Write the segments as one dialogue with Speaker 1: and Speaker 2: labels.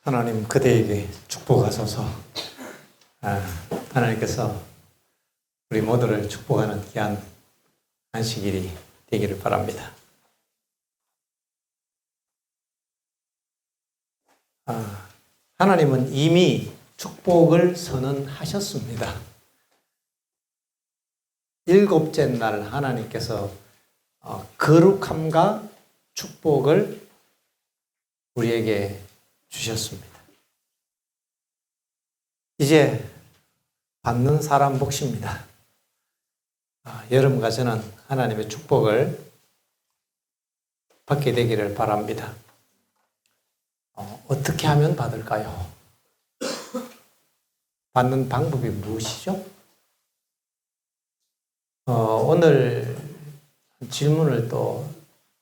Speaker 1: 하나님 그대에게 축복하소서. 하나님께서 우리 모두를 축복하는 귀한 안식일이 되기를 바랍니다. 하나님은 이미 축복을 선언하셨습니다. 일곱째 날 하나님께서 거룩함과 축복을 우리에게 주셨습니다. 이제 받는 사람 몫입니다. 여러분과 저는 하나님의 축복을 받게 되기를 바랍니다. 어떻게 하면 받을까요? 받는 방법이 무엇이죠? 오늘 질문을 또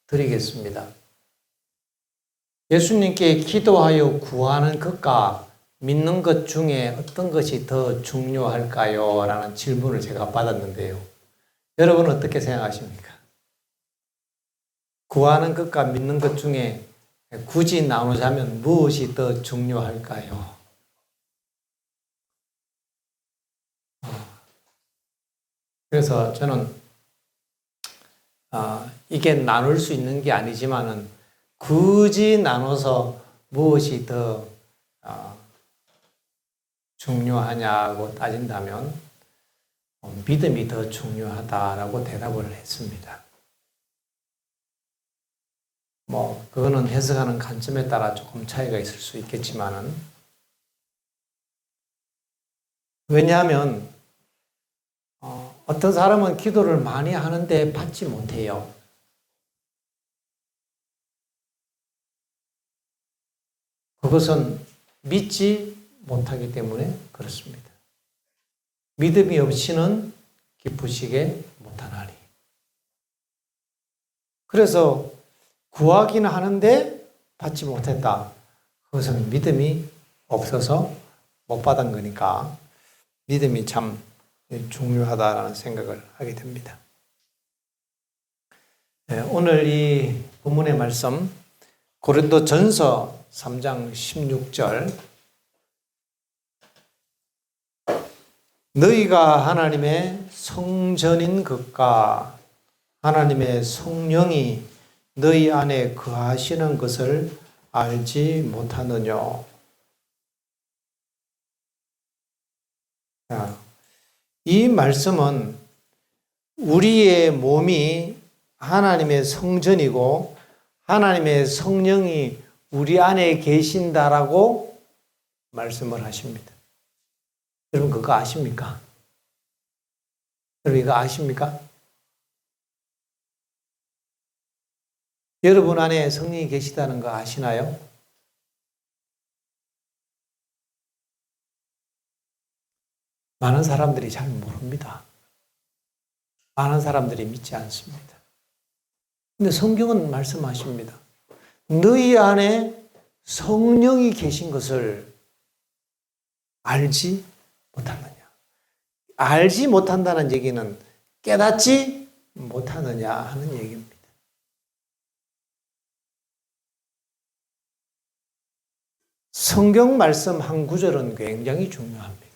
Speaker 1: 드리겠습니다. 예수님께 기도하여 구하는 것과 믿는 것 중에 어떤 것이 더 중요할까요? 라는 질문을 제가 받았는데요. 여러분은 어떻게 생각하십니까? 구하는 것과 믿는 것 중에 굳이 나누자면 무엇이 더 중요할까요? 그래서 저는 이게 나눌 수 있는 게 아니지만은 굳이 나눠서 무엇이 더 중요하냐고 따진다면 믿음이 더 중요하다라고 대답을 했습니다. 그거는 해석하는 관점에 따라 조금 차이가 있을 수 있겠지만은, 왜냐하면 어떤 사람은 기도를 많이 하는데 받지 못해요. 그것은 믿지 못하기 때문에 그렇습니다. 믿음이 없이는 기쁘시게 못하나니. 그래서 구하기는 하는데 받지 못했다. 그것은 믿음이 없어서 못 받은 거니까 믿음이 참 중요하다라는 생각을 하게 됩니다. 오늘 이 본문의 말씀 고린도전서 3장 16절, 너희가 하나님의 성전인 것과 하나님의 성령이 너희 안에 거하시는 것을 알지 못하느냐. 이 말씀은 우리의 몸이 하나님의 성전이고 하나님의 성령이 우리 안에 계신다라고 말씀을 하십니다. 여러분 그거 아십니까? 여러분 이거 아십니까? 여러분 안에 성령이 계시다는 거 아시나요? 많은 사람들이 잘 모릅니다. 많은 사람들이 믿지 않습니다. 근데 성경은 말씀하십니다. 너희 안에 성령이 계신 것을 알지 못하느냐. 알지 못한다는 얘기는 깨닫지 못하느냐 하는 얘기입니다. 성경 말씀 한 구절은 굉장히 중요합니다.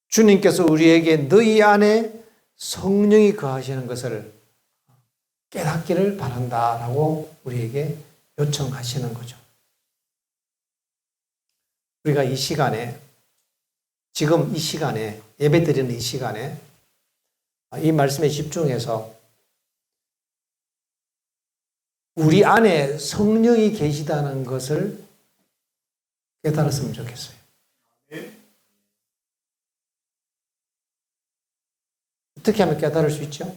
Speaker 1: 주님께서 우리에게 너희 안에 성령이 거하시는 것을 깨닫기를 바란다라고 우리에게 요청하시는 거죠. 우리가 이 시간에, 지금 이 시간에, 예배 드리는 이 시간에 이 말씀에 집중해서 우리 안에 성령이 계시다는 것을 깨달았으면 좋겠어요. 어떻게 하면 깨달을 수 있죠?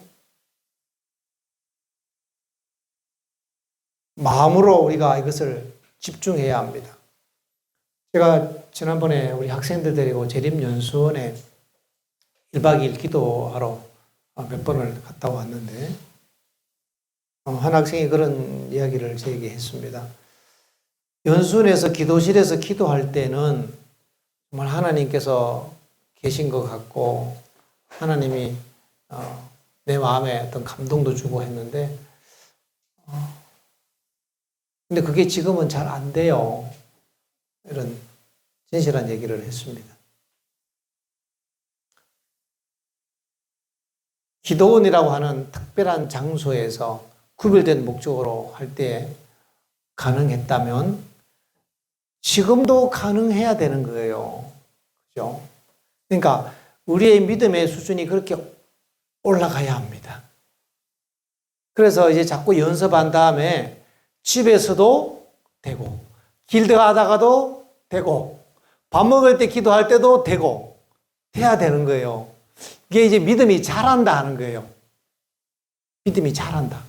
Speaker 1: 마음으로 우리가 이것을 집중해야 합니다. 제가 지난번에 우리 학생들 데리고 재림연수원에 1박 2일 기도하러 몇 번을 갔다 왔는데 한 학생이 그런 이야기를 저에게 했습니다. 연수원에서 기도실에서 기도할 때는 정말 하나님께서 계신 것 같고 하나님이 내 마음에 어떤 감동도 주고 했는데 근데 그게 지금은 잘 안 돼요. 이런 진실한 얘기를 했습니다. 기도원이라고 하는 특별한 장소에서 구별된 목적으로 할 때 가능했다면 지금도 가능해야 되는 거예요. 그죠? 그러니까 우리의 믿음의 수준이 그렇게 올라가야 합니다. 그래서 이제 자꾸 연습한 다음에 집에서도 되고, 길 들어가다가도 되고, 밥 먹을 때 기도할 때도 되고, 돼야 되는 거예요. 이게 이제 믿음이 자란다 하는 거예요. 믿음이 자란다.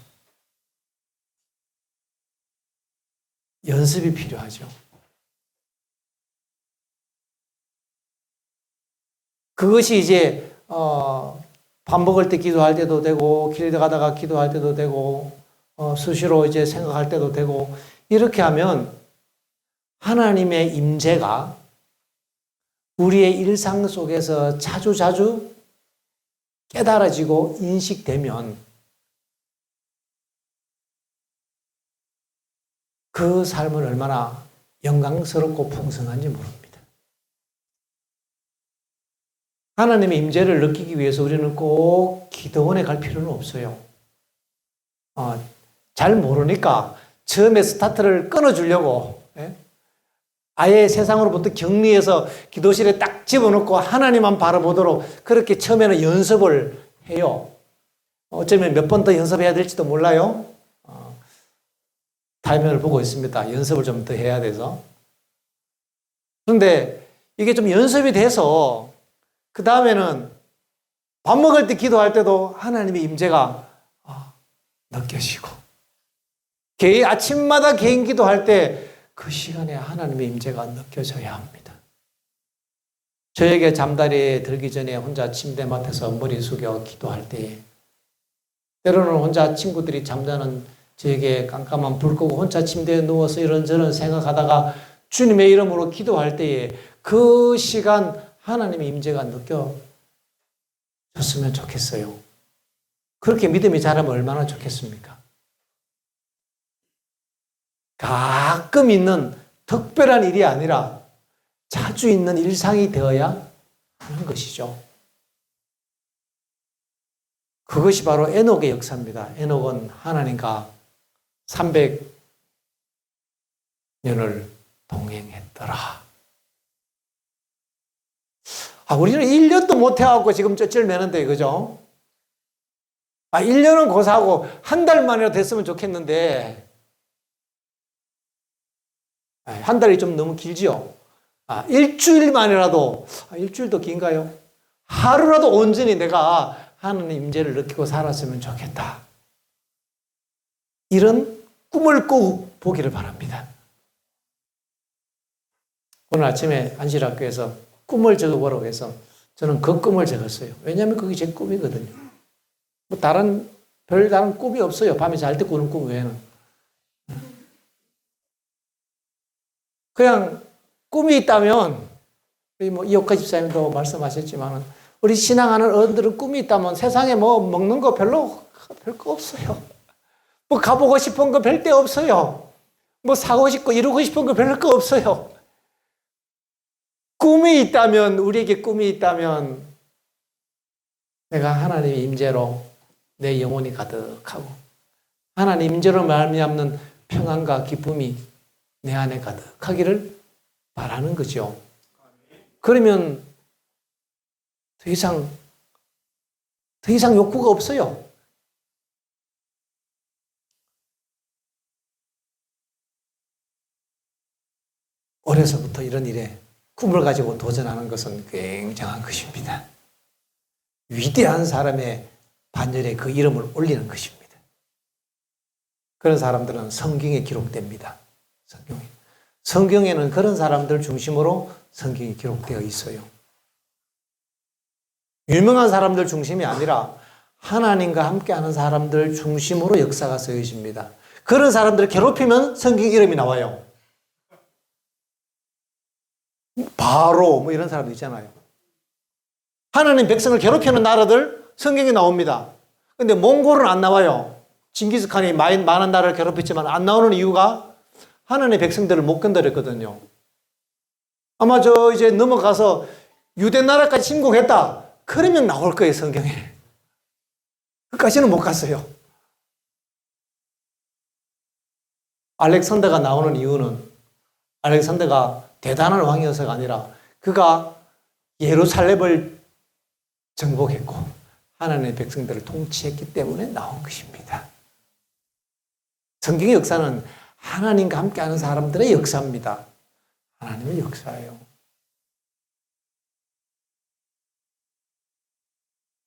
Speaker 1: 연습이 필요하죠. 그것이 이제 밥 먹을 때 기도할 때도 되고, 길 가다가 기도할 때도 되고, 수시로 이제 생각할 때도 되고, 이렇게 하면 하나님의 임재가 우리의 일상 속에서 자주자주 깨달아지고 인식되면 그 삶은 얼마나 영광스럽고 풍성한지 모릅니다. 하나님의 임재를 느끼기 위해서 우리는 꼭 기도원에 갈 필요는 없어요. 잘 모르니까 처음에 스타트를 끊어주려고 아예 세상으로부터 격리해서 기도실에 딱 집어넣고 하나님만 바라보도록 그렇게 처음에는 연습을 해요. 어쩌면 몇 번 더 연습해야 될지도 몰라요. 타이밍을 보고 있습니다. 연습을 좀 더 해야 돼서. 그런데 이게 좀 연습이 돼서 그 다음에는 밥 먹을 때 기도할 때도 하나님의 임재가 느껴지고, 아침마다 개인 기도할 때 그 시간에 하나님의 임재가 느껴져야 합니다. 저에게 잠자리에 들기 전에 혼자 침대맡에서 머리 숙여 기도할 때에, 때로는 혼자 친구들이 잠자는 저에게 깜깜한 불 끄고 혼자 침대에 누워서 이런저런 생각하다가 주님의 이름으로 기도할 때에 그 시간 하나님의 임재가 느껴졌으면 좋겠어요. 그렇게 믿음이 자라면 얼마나 좋겠습니까? 가끔 있는 특별한 일이 아니라 자주 있는 일상이 되어야 하는 것이죠. 그것이 바로 에녹의 역사입니다. 에녹은 하나님과 300년을 동행했더라. 우리는 1년도 못 해갖고 지금 쩔쩔매는데, 그죠? 1년은 고사하고 한 달 만이라도 됐으면 좋겠는데, 한 달이 좀 너무 길지요? 일주일만이라도, 일주일도 긴가요? 하루라도 온전히 내가 하나님 임재를 느끼고 살았으면 좋겠다. 이런 꿈을 꼭 보기를 바랍니다. 오늘 아침에 안실학교에서 꿈을 적어보라고 해서 저는 그 꿈을 적었어요. 왜냐하면 그게 제 꿈이거든요. 별다른 꿈이 없어요. 밤에 잘 때 꾸는 꿈 외에는. 그냥 꿈이 있다면, 이옥화 집사님도 말씀하셨지만, 우리 신앙하는 어른들은 꿈이 있다면 세상에 먹는 거 별거 없어요. 가보고 싶은 거 별 데 없어요. 사고 싶고 이루고 싶은 거 별 거 없어요. 꿈이 있다면, 우리에게 꿈이 있다면, 내가 하나님의 임재로 내 영혼이 가득하고, 하나님 임재로 말미암는 평안과 기쁨이 내 안에 가득하기를 바라는 거죠. 그러면 더 이상 욕구가 없어요. 어려서부터 이런 일에 꿈을 가지고 도전하는 것은 굉장한 것입니다. 위대한 사람의 반열에 그 이름을 올리는 것입니다. 그런 사람들은 성경에 기록됩니다. 성경에는 그런 사람들 중심으로 성경이 기록되어 있어요. 유명한 사람들 중심이 아니라 하나님과 함께하는 사람들 중심으로 역사가 쓰여집니다. 그런 사람들을 괴롭히면 성경 이름이 나와요. 바로 이런 사람도 있잖아요. 하나님 백성을 괴롭히는 나라들 성경에 나옵니다. 근데 몽골은 안 나와요. 징기스칸이 많은 나라를 괴롭혔지만 안 나오는 이유가 하나님의 백성들을 못 건드렸거든요. 아마 이제 넘어가서 유대 나라까지 침공했다. 그러면 나올 거예요, 성경에. 그까지는 못 갔어요. 알렉산더가 나오는 이유는 알렉산더가 대단한 왕이어서가 아니라 그가 예루살렘을 정복했고 하나님의 백성들을 통치했기 때문에 나온 것입니다. 성경의 역사는 하나님과 함께하는 사람들의 역사입니다. 하나님의 역사예요.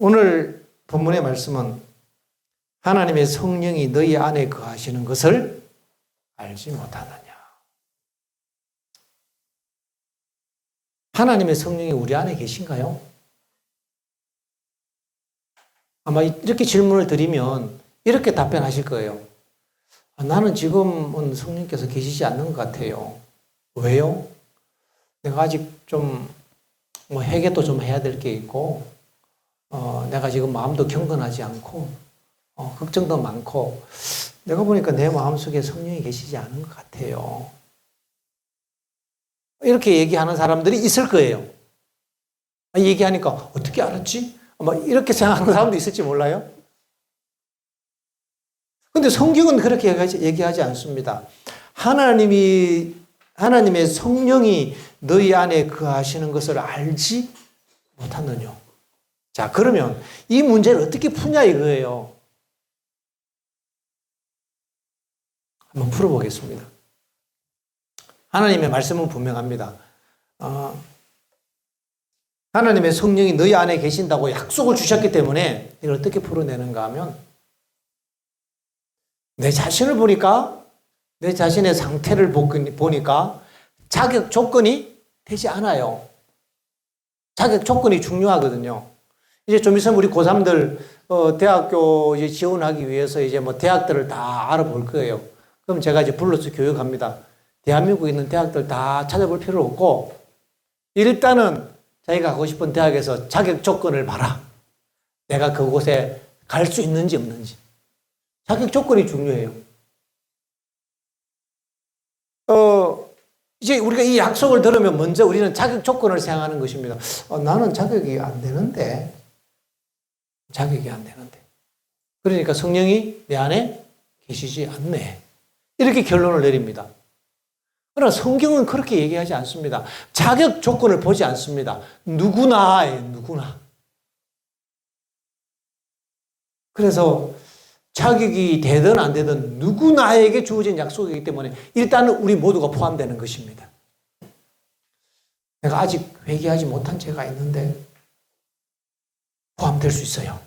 Speaker 1: 오늘 본문의 말씀은 하나님의 성령이 너희 안에 거하시는 것을 알지 못하느냐. 하나님의 성령이 우리 안에 계신가요? 아마 이렇게 질문을 드리면 이렇게 답변하실 거예요. 나는 지금은 성령께서 계시지 않는 것 같아요. 왜요? 내가 아직 좀 회개도 좀 해야 될 게 있고 내가 지금 마음도 경건하지 않고 걱정도 많고 내가 보니까 내 마음속에 성령이 계시지 않은 것 같아요. 이렇게 얘기하는 사람들이 있을 거예요. 얘기하니까 어떻게 알았지? 이렇게 생각하는 사람도 있을지 몰라요. 그런데 성경은 그렇게 얘기하지 않습니다. 하나님의 성령이 너희 안에 거하시는 것을 알지 못하느냐. 자, 그러면 이 문제를 어떻게 푸냐 이거예요. 한번 풀어보겠습니다. 하나님의 말씀은 분명합니다. 하나님의 성령이 너희 안에 계신다고 약속을 주셨기 때문에 이걸 어떻게 풀어내는가 하면 내 자신을 보니까 내 자신의 상태를 보니까 자격 조건이 되지 않아요. 자격 조건이 중요하거든요. 이제 좀 있으면 우리 고3들 대학교 이제 지원하기 위해서 이제 대학들을 다 알아볼 거예요. 그럼 제가 이제 불러서 교육합니다. 대한민국에 있는 대학들 다 찾아볼 필요 없고 일단은 자기가 가고 싶은 대학에서 자격 조건을 봐라. 내가 그곳에 갈 수 있는지 없는지. 자격 조건이 중요해요. 이제 우리가 이 약속을 들으면 먼저 우리는 자격 조건을 생각하는 것입니다. 나는 자격이 안 되는데. 자격이 안 되는데. 그러니까 성령이 내 안에 계시지 않네. 이렇게 결론을 내립니다. 그러나 성경은 그렇게 얘기하지 않습니다. 자격 조건을 보지 않습니다. 누구나예요, 누구나. 그래서 자격이 되든 안 되든 누구나에게 주어진 약속이기 때문에 일단은 우리 모두가 포함되는 것입니다. 내가 아직 회개하지 못한 죄가 있는데 포함될 수 있어요.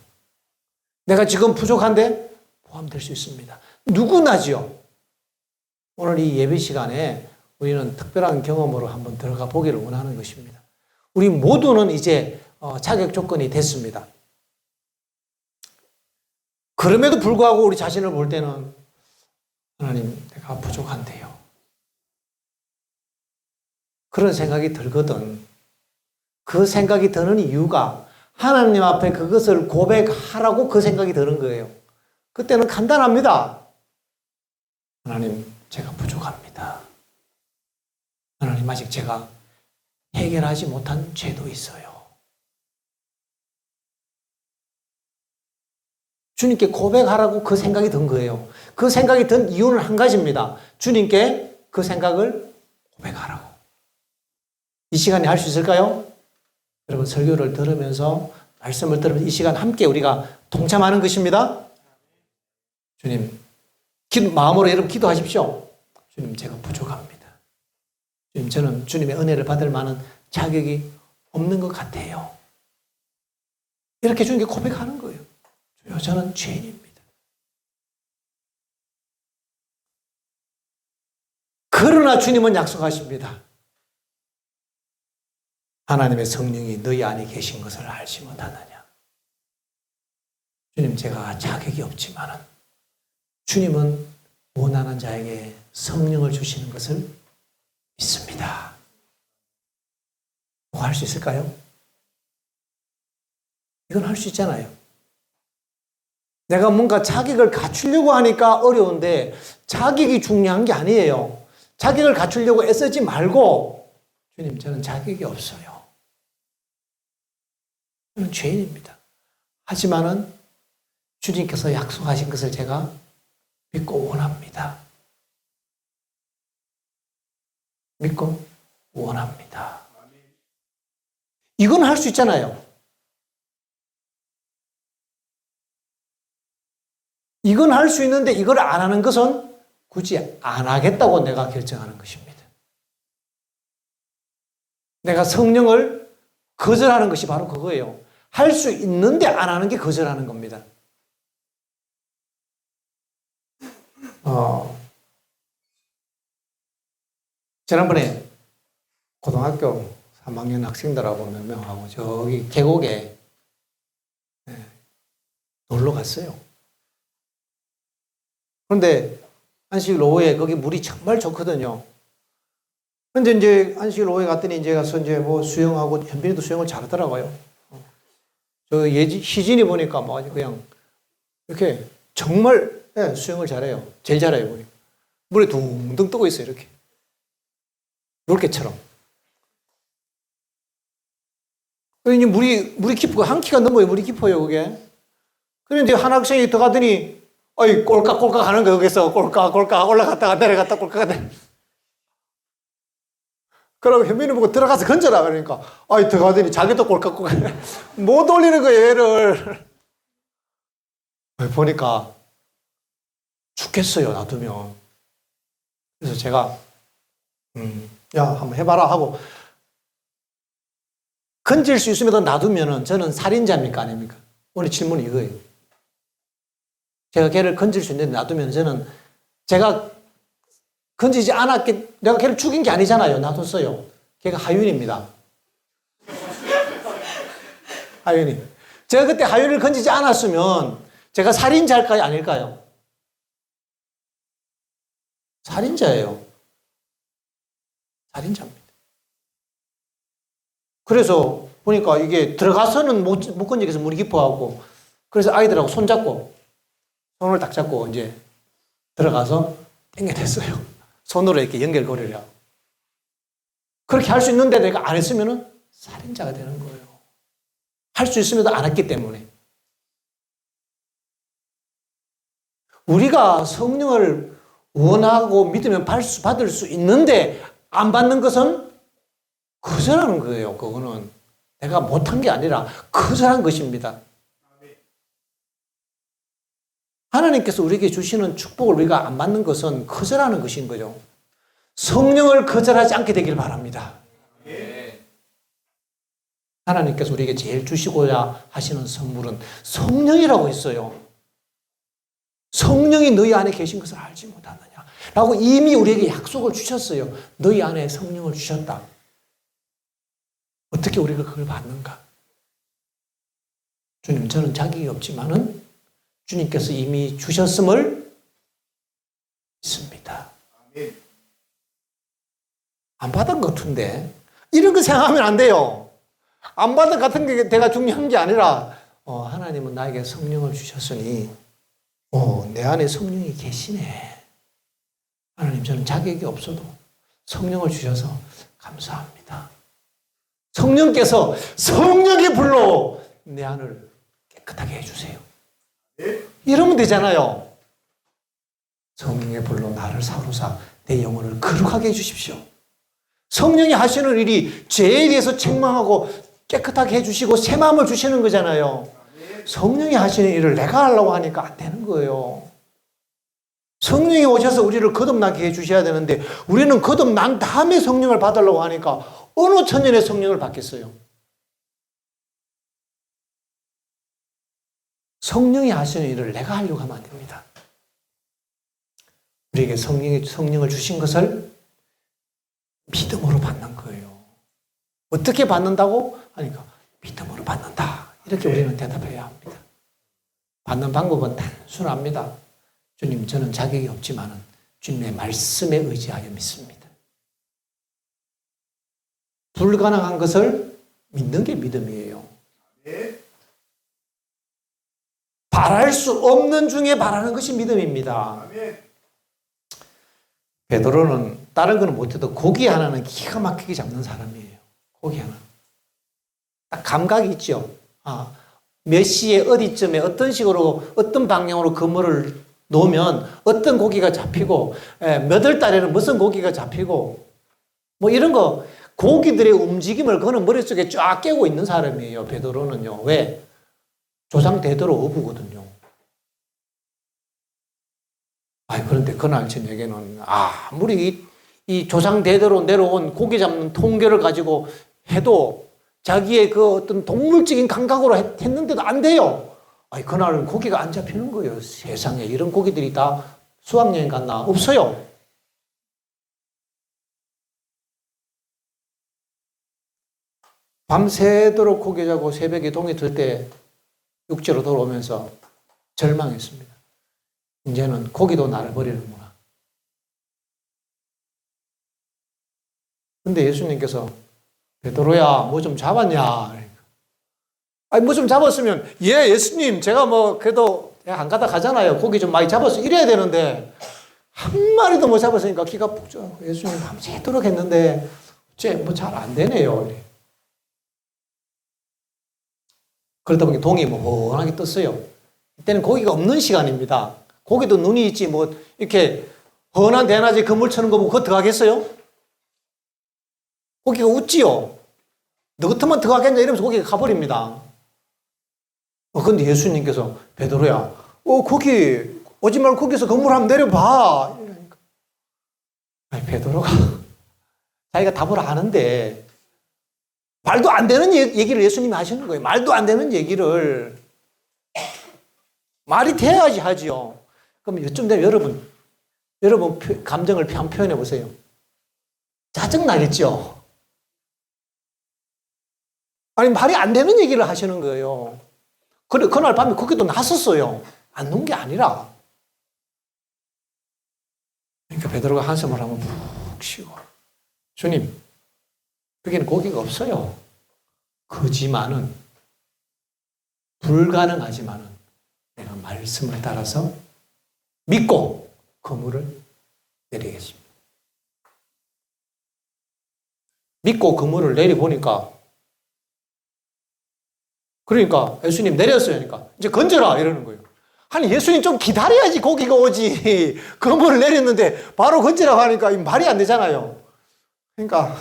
Speaker 1: 내가 지금 부족한데 포함될 수 있습니다. 누구나지요. 오늘 이 예배 시간에 우리는 특별한 경험으로 한번 들어가 보기를 원하는 것입니다. 우리 모두는 이제 자격 조건이 됐습니다. 그럼에도 불구하고 우리 자신을 볼 때는 하나님, 내가 부족한데요. 그런 생각이 들거든. 그 생각이 드는 이유가 하나님 앞에 그것을 고백하라고 그 생각이 드는 거예요. 그때는 간단합니다. 하나님, 제가 부족합니다. 하나님, 아직 제가 해결하지 못한 죄도 있어요. 주님께 고백하라고 그 생각이 든 거예요. 그 생각이 든 이유는 한 가지입니다. 주님께 그 생각을 고백하라고. 이 시간에 할 수 있을까요? 여러분, 설교를 들으면서 말씀을 들으면서 이 시간 함께 우리가 동참하는 것입니다. 주님, 마음으로 여러분 기도하십시오. 주님, 제가 부족합니다. 주님, 저는 주님의 은혜를 받을 만한 자격이 없는 것 같아요. 이렇게 주님께 고백하는 거예요. 주여, 저는 죄인입니다. 그러나 주님은 약속하십니다. 하나님의 성령이 너희 안에 계신 것을 알지 못하느냐. 주님, 제가 자격이 없지만은 주님은 원하는 자에게 성령을 주시는 것을 믿습니다. 뭐 할 수 있을까요? 이건 할 수 있잖아요. 내가 뭔가 자격을 갖추려고 하니까 어려운데 자격이 중요한 게 아니에요. 자격을 갖추려고 애쓰지 말고 주님, 저는 자격이 없어요. 저는 죄인입니다. 하지만은 주님께서 약속하신 것을 제가 믿고 원합니다. 믿고 원합니다. 이건 할 수 있잖아요. 이건 할 수 있는데 이걸 안 하는 것은 굳이 안 하겠다고 내가 결정하는 것입니다. 내가 성령을 거절하는 것이 바로 그거예요. 할 수 있는데 안 하는 게 거절하는 겁니다. 지난번에 고등학교 3학년 학생들하고 몇 명하고 저기 계곡에 놀러 갔어요. 그런데 안식로에 거기 물이 정말 좋거든요. 근데 이제 안식로에 갔더니 이제 가서 이제 뭐 수영하고 현빈이도 수영을 잘하더라고요. 저 희진이 보니까 뭐 그냥 이렇게 정말 수영을 잘해요. 제일 잘해요. 보니까. 물에 둥둥 뜨고 있어요. 이렇게. 놀개처럼. 이제 물이 깊고 한 키가 넘어요. 물이 깊어요. 그게. 그런데 한 학생이 들어가더니 어이 꼴깍꼴깍 하는 거예요. 거기서 꼴깍꼴깍 올라갔다가 내려갔다 꼴깍 내려갔다. 그러고 현민이 보고 들어가서 건져라 그러니까 아이 들어가더니 자기도 꼴깍꼴깍 못 올리는 거예요. 얘를. 보니까 죽겠어요. 놔두면. 그래서 제가 야 한번 해봐라 하고 건질 수 있음에도 놔두면은 저는 살인자입니까 아닙니까? 오늘 질문이 이거예요. 제가 걔를 건질 수 있는데 놔두면 저는 제가 건지지 않았기, 내가 걔를 죽인 게 아니잖아요. 놔뒀어요. 걔가 하윤입니다. 하윤이. 제가 그때 하윤을 건지지 않았으면 제가 살인자일까요? 아닐까요? 살인자예요. 살인자입니다. 그래서 보니까 이게 들어가서는 못 건지겠어. 물이 깊어갖고. 그래서 아이들하고 손잡고, 손을 딱 잡고 이제 들어가서 땡겨댔어요. 손으로 이렇게 연결고리를. 그렇게 할 수 있는데 내가 안 했으면은 살인자가 되는 거예요. 할 수 있음에도 안 했기 때문에. 우리가 성령을 원하고 믿으면 받을 수 있는데 안 받는 것은 거절하는 거예요. 그거는 내가 못한 게 아니라 거절한 것입니다. 하나님께서 우리에게 주시는 축복을 우리가 안 받는 것은 거절하는 것인 거죠. 성령을 거절하지 않게 되길 바랍니다. 하나님께서 우리에게 제일 주시고자 하시는 선물은 성령이라고 했어요. 성령이 너희 안에 계신 것을 알지 못하느냐 라고 이미 우리에게 약속을 주셨어요. 너희 안에 성령을 주셨다. 어떻게 우리가 그걸 받는가? 주님, 저는 자격이 없지만은 주님께서 이미 주셨음을 믿습니다. 안 받은 것 같은데 이런 거 생각하면 안 돼요. 안 받은 것 같은 게 내가 중요한 게 아니라 하나님은 나에게 성령을 주셨으니 내 안에 성령이 계시네. 하나님, 저는 자격이 없어도 성령을 주셔서 감사합니다. 성령께서 성령의 불로 내 안을 깨끗하게 해주세요. 이러면 되잖아요. 성령의 불로 나를 사로사 내 영혼을 거룩하게 해주십시오. 성령이 하시는 일이 죄에 대해서 책망하고 깨끗하게 해주시고 새 마음을 주시는 거잖아요. 성령이 하시는 일을 내가 하려고 하니까 안 되는 거예요. 성령이 오셔서 우리를 거듭나게 해주셔야 되는데 우리는 거듭난 다음에 성령을 받으려고 하니까 어느 천년의 성령을 받겠어요. 성령이 하시는 일을 내가 하려고 하면 안 됩니다. 우리에게 성령을 주신 것을 믿음으로 받는 거예요. 어떻게 받는다고? 하니까 믿음으로 받는다. 이렇게 우리는 대답해야 합니다. 받는 방법은 단순합니다. 주님, 저는 자격이 없지만 주님의 말씀에 의지하여 믿습니다. 불가능한 것을 믿는 게 믿음이에요. 바랄 수 없는 중에 바라는 것이 믿음입니다. 베드로는 다른 거는 못해도 고기 하나는 기가 막히게 잡는 사람이에요. 고기 하나. 딱 감각이 있죠. 몇 시에 어디쯤에 어떤 식으로 어떤 방향으로 그물을 놓으면 어떤 고기가 잡히고 몇 월 달에는 무슨 고기가 잡히고 뭐 이런 거 고기들의 움직임을 그는 머릿속에 쫙 깨고 있는 사람이에요. 베드로는요. 왜? 조상 대대로 어부거든요. 그런데 그날 저녁에는 아무리 이 조상 대대로 내려온 고기 잡는 통계를 가지고 해도 자기의 그 어떤 동물적인 감각으로 했는데도 안 돼요. 그날은 고기가 안 잡히는 거예요. 세상에 이런 고기들이 다 수학여행 갔나? 없어요. 밤새도록 고기 잡고 새벽에 동이 들 때 육지로 돌아오면서 절망했습니다. 이제는 고기도 나를 버리는구나. 근데 예수님께서 베드로야 뭐 좀 잡았냐? 뭐 좀 잡았으면 예수님 제가 뭐 그래도 안 가다 가잖아요. 고기 좀 많이 잡았어 이래야 되는데 한 마리도 못 잡았으니까 기가 푹죠. 예수님 밤새도록 했는데 어째 뭐 잘 안 되네요. 그러다 보니 동이 뭐 훤하게 떴어요. 이때는 고기가 없는 시간입니다. 고기도 눈이 있지 뭐 이렇게 훤한 대낮에 그물 쳐는 거 보고 그거 들어가겠어요? 고기가 웃지요. 너 같으면 들어가겠냐 이러면서 고기가 가버립니다. 근데 예수님께서 베드로야 거기 오지 말고 거기서 그물 한번 내려봐. 이러니까. 베드로가 자기가 답을 아는데 말도 안 되는 얘기를 예수님이 하시는 거예요. 말도 안 되는 얘기를 말이 돼야지 하지요. 그럼 요즘 되면 여러분 감정을 한번 표현해 보세요. 짜증 나겠죠. 말이 안 되는 얘기를 하시는 거예요. 그래 그날 밤에 거기도 나섰어요. 안 놓은 게 아니라. 그러니까 베드로가 한숨을 한번 푹 쉬고 주님 여기는 고기가 없어요. 그지만은 불가능하지만은 내가 말씀을 따라서 믿고 그물을 내리겠습니다. 믿고 그물을 내려보니까 그러니까 예수님 내렸어요. 그러니까 이제 건져라 이러는 거예요. 아니 예수님 좀 기다려야지 고기가 오지. 그물을 내렸는데 바로 건지라고 하니까 말이 안 되잖아요. 그러니까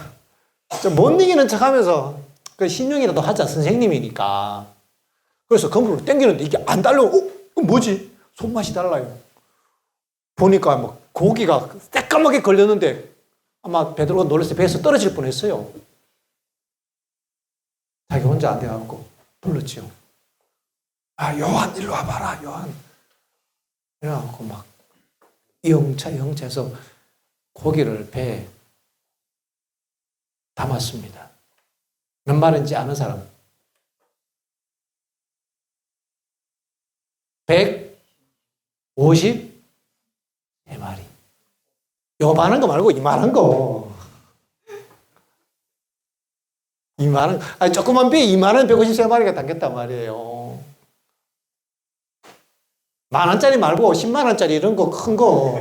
Speaker 1: 못 이기는 척하면서 그 신용이라도 하자 선생님이니까. 그래서 그물을 당기는데 이게 안 달라고. 뭐지? 손맛이 달라요. 보니까 막 고기가 새까맣게 걸렸는데 아마 베드로가 놀라서 배에서 떨어질 뻔했어요. 자기 혼자 안 돼갖고 불렀지요. 요한 일로 와봐라 요한. 그래갖고 막 영차해서 고기를 배에 담았습니다. 몇 마리인지 아는 사람? 153마리. 요만한 거 말고 이만한 거. 이만한, 조그만 배에 이만한 153마리가 담겼단 말이에요. 10,000원짜리 말고 100,000원짜리 이런 거, 큰 거.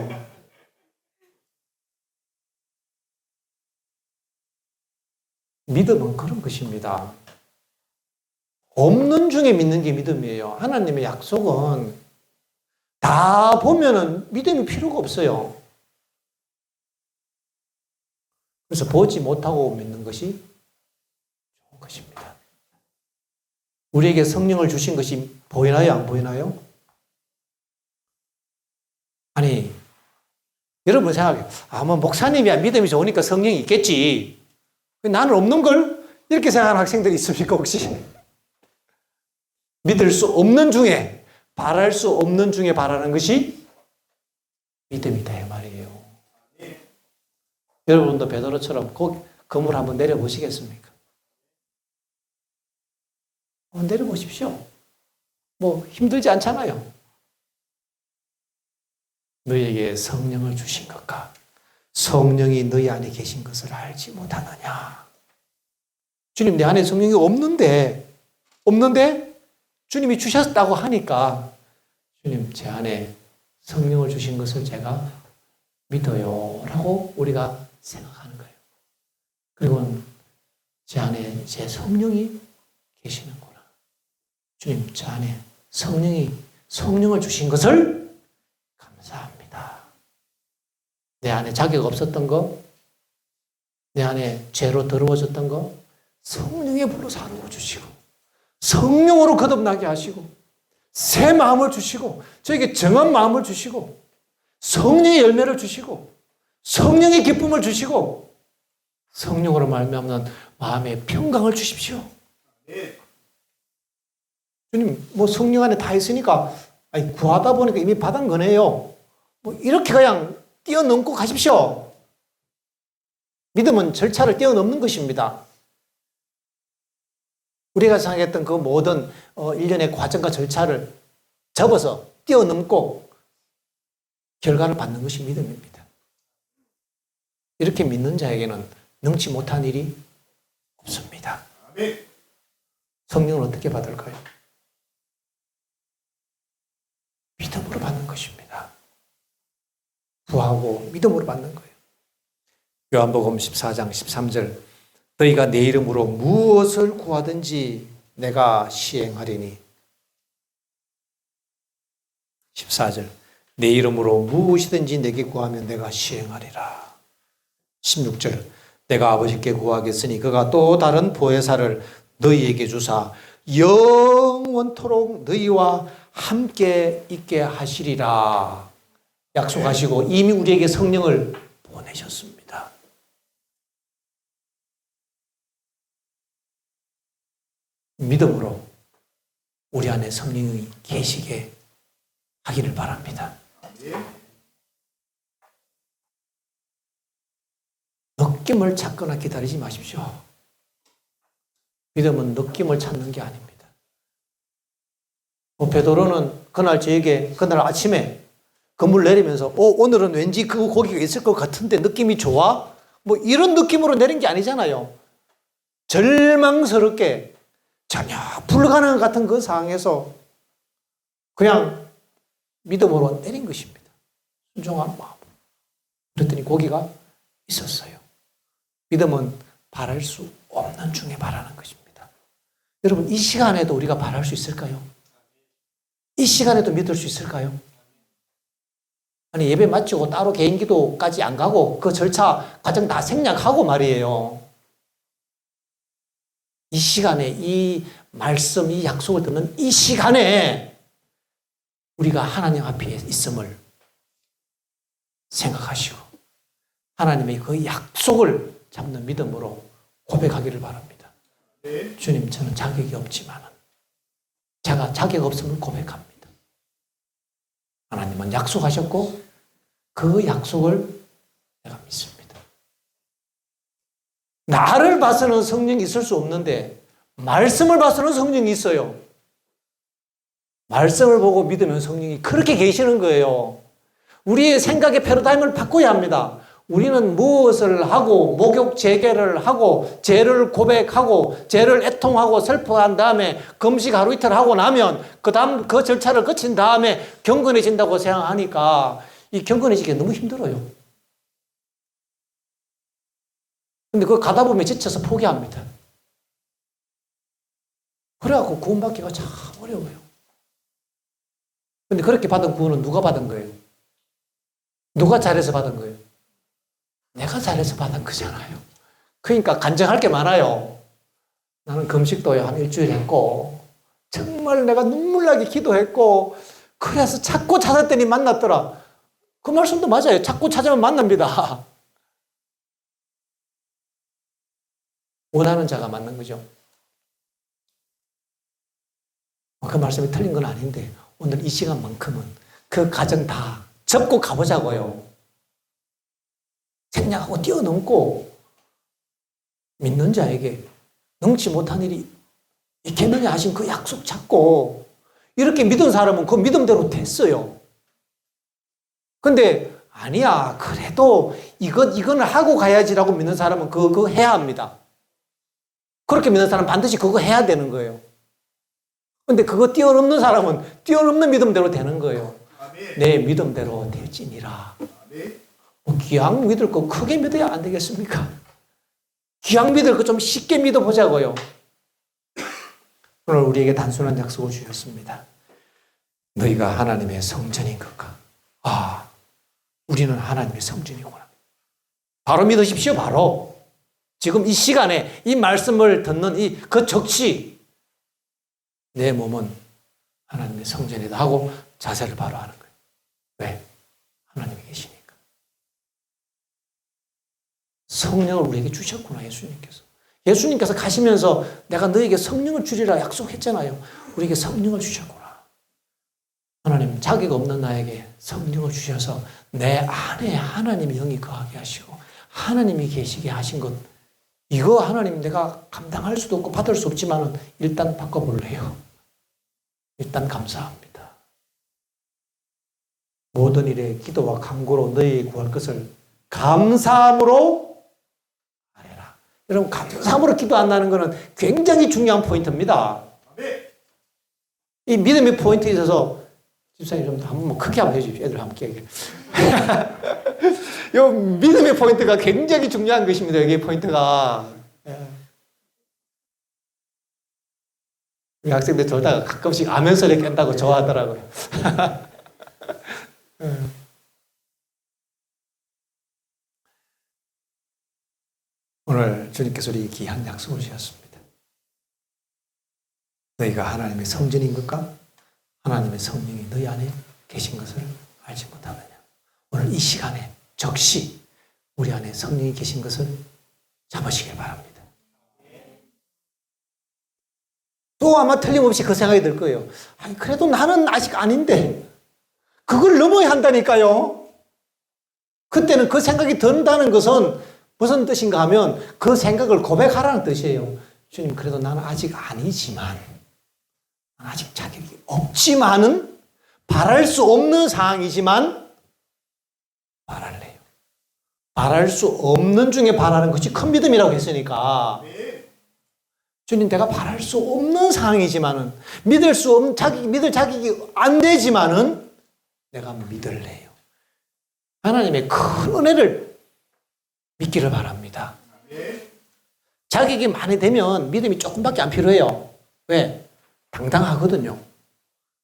Speaker 1: 믿음은 그런 것입니다. 없는 중에 믿는 게 믿음이에요. 하나님의 약속은 다 보면은 믿음이 필요가 없어요. 그래서 보지 못하고 믿는 것이 좋은 것입니다. 우리에게 성령을 주신 것이 보이나요? 안 보이나요? 아니, 여러분 생각해요. 뭐 목사님이야 믿음이 좋으니까 성령이 있겠지. 나는 없는 걸? 이렇게 생각하는 학생들이 있습니까, 혹시? 믿을 수 없는 중에, 바랄 수 없는 중에 바라는 것이 믿음이다, 이 말이에요. 여러분도 베드로처럼 그물 한번 내려보시겠습니까? 한번 내려보십시오. 뭐 힘들지 않잖아요. 너희에게 성령을 주신 것과 성령이 너희 안에 계신 것을 알지 못하느냐. 주님 내 안에 성령이 없는데 주님이 주셨다고 하니까 주님 제 안에 성령을 주신 것을 제가 믿어요 라고 하고 우리가 생각하는 거예요. 그리고 제 안에 제 성령이 계시는구나. 주님, 저 안에 성령을 주신 것을 감사합니다. 내 안에 자격 없었던 거, 내 안에 죄로 더러워졌던 거, 성령의 불로 사르고 주시고, 성령으로 거듭나게 하시고, 새 마음을 주시고, 저에게 정한 마음을 주시고, 성령의 열매를 주시고, 성령의 기쁨을 주시고, 성령으로 말미암는 마음의 평강을 주십시오. 주님, 뭐 성령 안에 다 있으니까, 아니, 구하다 보니까 이미 받은 거네요. 뭐 이렇게 그냥 뛰어넘고 가십시오. 믿음은 절차를 뛰어넘는 것입니다. 우리가 생각했던 그 모든 일련의 과정과 절차를 접어서 뛰어넘고 결과를 받는 것이 믿음입니다. 이렇게 믿는 자에게는 능치 못한 일이 없습니다. 성령을 어떻게 받을까요? 믿음으로 받는 것입니다. 구하고 믿음으로 받는 거예요. 요한복음 14장 13절, 너희가 내 이름으로 무엇을 구하든지 내가 시행하리니. 14절, 내 이름으로 무엇이든지 내게 구하면 내가 시행하리라. 16절, 내가 아버지께 구하겠으니 그가 또 다른 보혜사를 너희에게 주사 영원토록 너희와 함께 있게 하시리라. 약속하시고 이미 우리에게 성령을 보내셨습니다. 믿음으로 우리 안에 성령이 계시게 하기를 바랍니다. 느낌을 찾거나 기다리지 마십시오. 믿음은 느낌을 찾는 게 아닙니다. 베드로는 그날 아침에 건물 내리면서 오늘은 왠지 그 고기가 있을 것 같은데 느낌이 좋아? 뭐 이런 느낌으로 내린 게 아니잖아요. 절망스럽게 전혀 불가능한 같은 그 상황에서 그냥 믿음으로 내린 것입니다. 순종한 마음. 그랬더니 고기가 있었어요. 믿음은 바랄 수 없는 중에 바라는 것입니다. 여러분, 이 시간에도 우리가 바랄 수 있을까요? 이 시간에도 믿을 수 있을까요? 아니, 예배 마치고 따로 개인 기도까지 안 가고 그 절차 과정 다 생략하고 말이에요. 이 시간에 이 말씀, 이 약속을 듣는 이 시간에 우리가 하나님 앞에 있음을 생각하시고 하나님의 그 약속을 잡는 믿음으로 고백하기를 바랍니다. 주님, 저는 자격이 없지만 제가 자격 없음을 고백합니다. 하나님은 약속하셨고 그 약속을 내가 믿습니다. 나를 봐서는 성령이 있을 수 없는데 말씀을 봐서는 성령이 있어요. 말씀을 보고 믿으면 성령이 그렇게 계시는 거예요. 우리의 생각의 패러다임을 바꿔야 합니다. 우리는 무엇을 하고 목욕 재개를 하고 죄를 고백하고 죄를 애통하고 슬퍼한 다음에 금식 하루 이틀 하고 나면 그 다음 그 절차를 거친 다음에 경건해진다고 생각하니까 이 경건해지기 너무 힘들어요. 근데 그거 가다 보면 지쳐서 포기합니다. 그래갖고 구원받기가 참 어려워요. 근데 그렇게 받은 구원은 누가 받은 거예요? 누가 잘해서 받은 거예요? 내가 잘해서 받은 거잖아요. 그러니까 간증할 게 많아요. 나는 금식도 한 일주일 했고 정말 내가 눈물 나게 기도했고 그래서 찾고 찾았더니 만났더라. 그 말씀도 맞아요. 찾고 찾으면 만납니다. 원하는 자가 맞는 거죠. 그 말씀이 틀린 건 아닌데 오늘 이 시간만큼은 그 과정 다 접고 가보자고요. 생략하고 뛰어넘고 믿는 자에게 능치 못한 일이 있겠느냐 하신 그 약속 잡고 이렇게 믿은 사람은 그 믿음대로 됐어요. 근데 아니야, 그래도 이거는 하고 가야지라고 믿는 사람은 그거 해야 합니다. 그렇게 믿는 사람은 반드시 그거 해야 되는 거예요. 근데 그거 뛰어넘는 사람은 뛰어넘는 믿음대로 되는 거예요. 내 믿음대로 되지니라. 기왕 믿을 거 크게 믿어야 안 되겠습니까? 기왕 믿을 거 좀 쉽게 믿어보자고요. 오늘 우리에게 단순한 약속을 주셨습니다. 너희가 하나님의 성전인 것과 우리는 하나님의 성전이구나. 바로 믿으십시오. 바로 지금 이 시간에 이 말씀을 듣는 그 즉시 내 몸은 하나님의 성전이다 하고 자세를 바로 하는 거예요. 왜? 하나님이 계시니까. 성령을 우리에게 주셨구나, 예수님께서. 예수님께서 가시면서 내가 너에게 성령을 주리라 약속했잖아요. 우리에게 성령을 주셨구나. 하나님, 자격 없는 나에게 성령을 주셔서 내 안에 하나님의 영이 거하게 하시고 하나님이 계시게 하신 것, 이거 하나님 내가 감당할 수도 없고 받을 수 없지만 일단 바꿔볼래요. 일단 감사합니다. 모든 일에 기도와 간구로 너희 구할 것을 감사함으로 하라. 여러분, 감사함으로 기도한다는 것은 굉장히 중요한 포인트입니다. 이 믿음의 포인트에 있어서 집사님 좀 한번 크게 한번 해주십시오. 애들 함께 얘기해. 요 믿음의 포인트가 굉장히 중요한 것입니다. 여기 포인트가. 우리 학생들 졸다가 가끔씩 아멘 소리 깬다고 좋아하더라고요. 오늘 주님께서 우리 귀한 약속을 주셨습니다. 너희가 하나님의 성전인 것과 하나님의 성령이 너희 안에 계신 것을 알지 못하느냐. 오늘 이 시간에 즉시 우리 안에 성령이 계신 것을 잡으시길 바랍니다. 또 아마 틀림없이 그 생각이 들 거예요. 아니, 그래도 나는 아직 아닌데 그걸 넘어야 한다니까요. 그때는 그 생각이 든다는 것은 무슨 뜻인가 하면 그 생각을 고백하라는 뜻이에요. 주님, 그래도 나는 아직 아니지만, 아직 자격이 없지만은, 바랄 수 없는 상황이지만 바랄래요. 바랄 수 없는 중에 바라는 것이 큰 믿음이라고 했으니까, 주님, 내가 바랄 수 없는 상황이지만은, 믿을 자격이 안 되지만은 내가 믿을래요. 하나님의 큰 은혜를 믿기를 바랍니다. 자격이 많이 되면 믿음이 조금밖에 안 필요해요. 왜? 당당하거든요.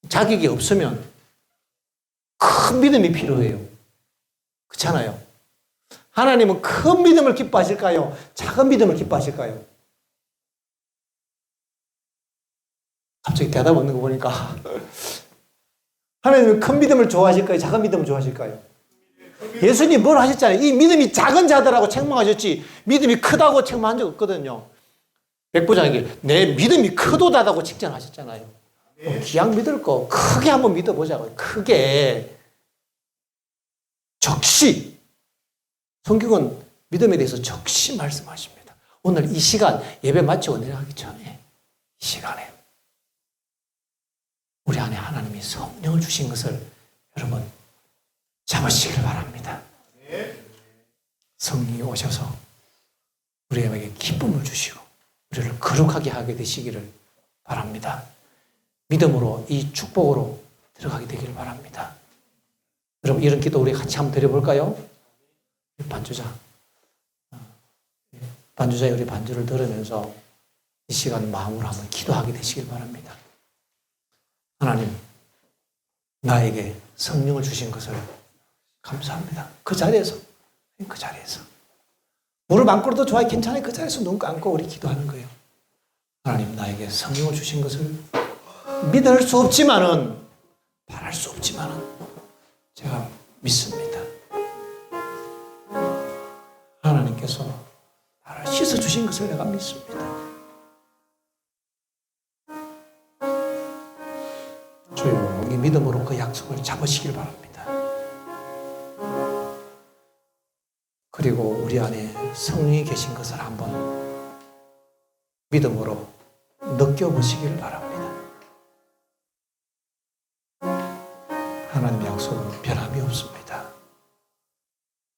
Speaker 1: 자격이 없으면 큰 믿음이 필요해요. 그렇잖아요. 하나님은 큰 믿음을 기뻐하실까요? 작은 믿음을 기뻐하실까요? 갑자기 대답 없는 거 보니까 하나님은 큰 믿음을 좋아하실까요? 작은 믿음을 좋아하실까요? 예수님이 뭘 하셨잖아요. 이 믿음이 작은 자들하고 책망하셨지 믿음이 크다고 책망한 적 없거든요. 백부장에게 내 믿음이 크도다라고 칭찬하셨잖아요. 기왕 믿을 거 크게 한번 믿어보자고요. 크게. 적시. 성경은 믿음에 대해서 적시 말씀하십니다. 오늘 이 시간 예배 마치고 내려가기 전에 이 시간에 우리 안에 하나님이 성령을 주신 것을 여러분 잡으시길 바랍니다. 성령이 오셔서 우리에게 기쁨을 주시고 우리를 거룩하게 하게 되시기를 바랍니다. 믿음으로 이 축복으로 들어가게 되기를 바랍니다. 여러분, 이런 기도 우리 같이 한번 드려볼까요? 반주자의 우리 반주를 들으면서 이 시간 마음으로 한번 기도하게 되시길 바랍니다. 하나님, 나에게 성령을 주신 것을 감사합니다. 그 자리에서 무릎 안 꿇어도 좋아요. 괜찮아요. 그 자리에서 눈 감고 우리 기도하는 거예요. 하나님, 나에게 성령을 주신 것을 믿을 수 없지만은, 바랄 수 없지만은 제가 믿습니다. 하나님께서 나를 씻어주신 것을 내가 믿습니다. 조용히 믿음으로 그 약속을 잡으시길 바랍니다. 그리고 우리 안에 성령이 계신 것을 한번 믿음으로 느껴보시기를 바랍니다. 하나님의 약속은 변함이 없습니다.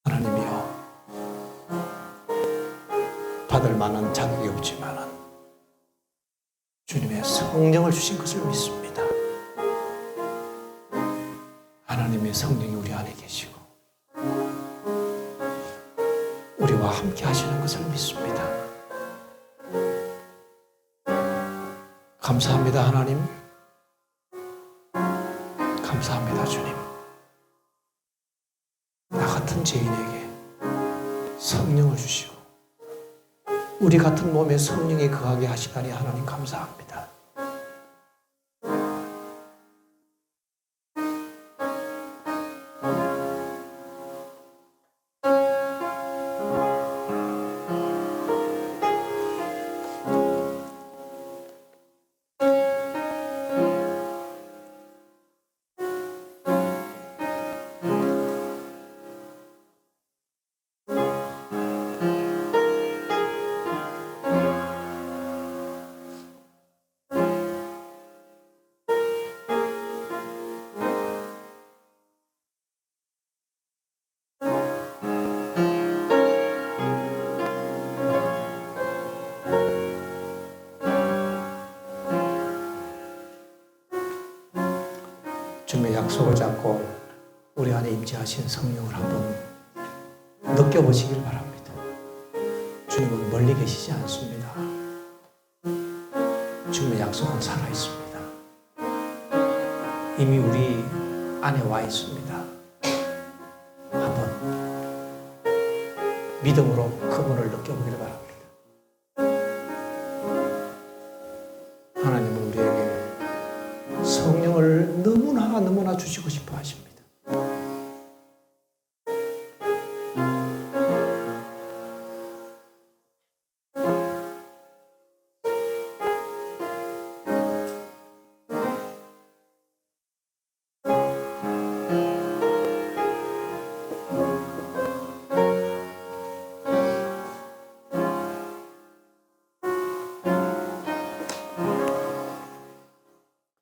Speaker 1: 하나님이여, 받을 만한 자격이 없지만 주님의 성령을 주신 것을 믿습니다. 하나님의 성령이 우리 안에 계시고 우리와 함께 하시는 것을 믿습니다. 감사합니다, 하나님. 감사합니다, 주님. 나 같은 죄인에게 성령을 주시고 우리 같은 몸에 성령이 거하게 하시다니 하나님 감사합니다. 주님의 약속을 잡고 우리 안에 임재하신 성령을 한번 느껴보시길 바랍니다. 주님은 멀리 계시지 않습니다. 주님의 약속은 살아있습니다. 이미 우리 안에 와 있습니다. 한번 믿음으로 그분을 느껴보기를 바랍니다.